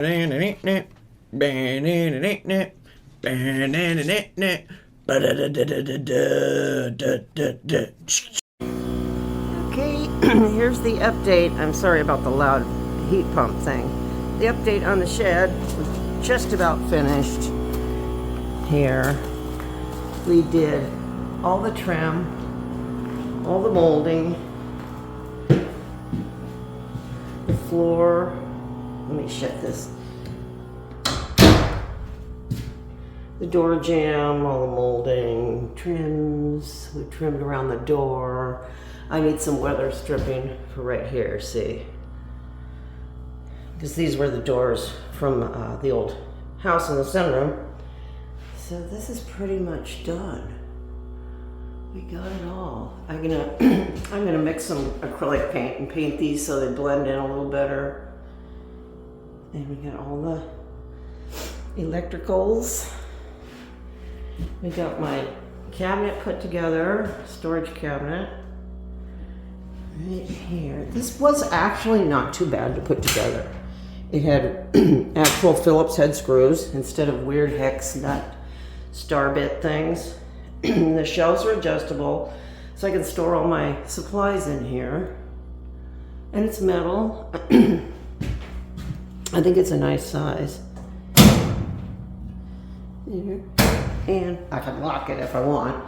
Okay, here's the update. I'm sorry about the loud heat pump thing. The update on the shed was just about finished. Here, we did all the trim, all the molding, the floor. Let me shut this. The door jamb, all the molding, trims. We trimmed around the door. I need some weather stripping for right here, see? Because these were the doors from the old house in the sunroom. So this is pretty much done. We got it all. I'm gonna mix some acrylic paint and paint these so they blend in a little better. And we got all the electricals. We got my cabinet put together, storage cabinet. Right here. This was actually not too bad to put together. It had actual Phillips head screws instead of weird hex nut star bit things. The shelves are adjustable, so I can store all my supplies in here. And it's metal. I think it's a nice size. And I can lock it if I want.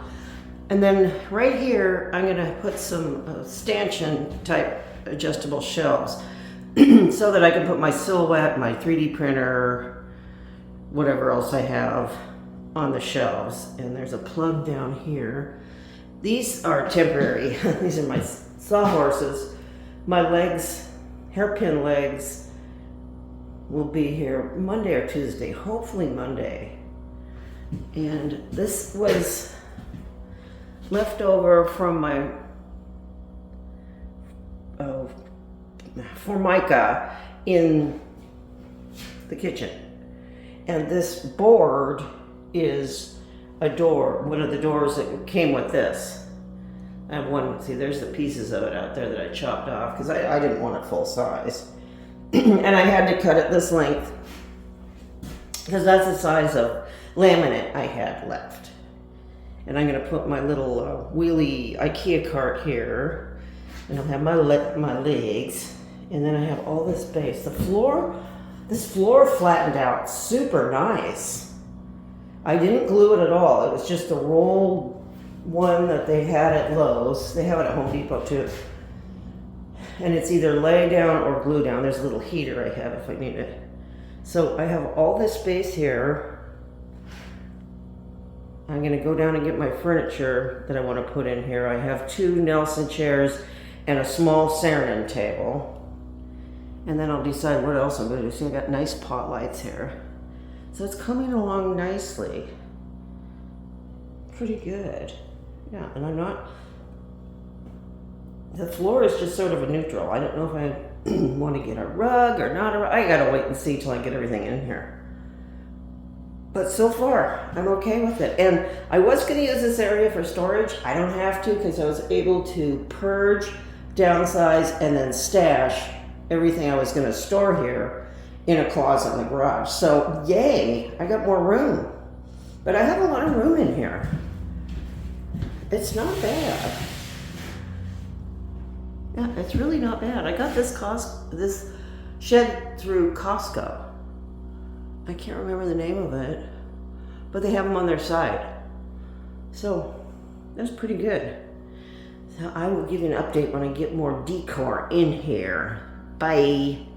And then right here, I'm gonna put some stanchion type adjustable shelves so that I can put my silhouette, my 3D printer, whatever else I have on the shelves. And there's a plug down here. These are temporary. These are my sawhorses. My legs, hairpin legs, will be here Monday or Tuesday, hopefully Monday. And this was left over from my formica in the kitchen. And this board is a door, one of the doors that came with this. I have one, see there's the pieces of it out there that I chopped off because I didn't want it full size. And I had to cut it this length because that's the size of laminate I had left. And I'm going to put my little wheelie IKEA cart here, and I'll have my legs, and then I have all this base. The floor, this floor flattened out super nice. I didn't glue it at all. It was just a roll one that they had at Lowe's. They have it at Home Depot too. And it's either lay down or glue down. There's a little heater I have if I need it. So I have all this space here. I'm gonna go down and get my furniture that I want to put in here. I have 2 Nelson chairs and a small Saarinen table. And then I'll decide what else I'm gonna do. See, I got nice pot lights here. So it's coming along nicely. Pretty good. Yeah, and I'm not, the floor is just sort of a neutral. I don't know if I want to get a rug or not a rug. I gotta wait and see till I get everything in here. But so far, I'm okay with it. And I was gonna use this area for storage. I don't have to because I was able to purge, downsize, and then stash everything I was gonna store here in a closet in the garage. So yay, I got more room. But I have a lot of room in here. It's not bad. Yeah, it's really not bad. I got this shed through Costco. I can't remember the name of it, but they have them on their site. So that's pretty good. So I will give you an update when I get more decor in here. Bye.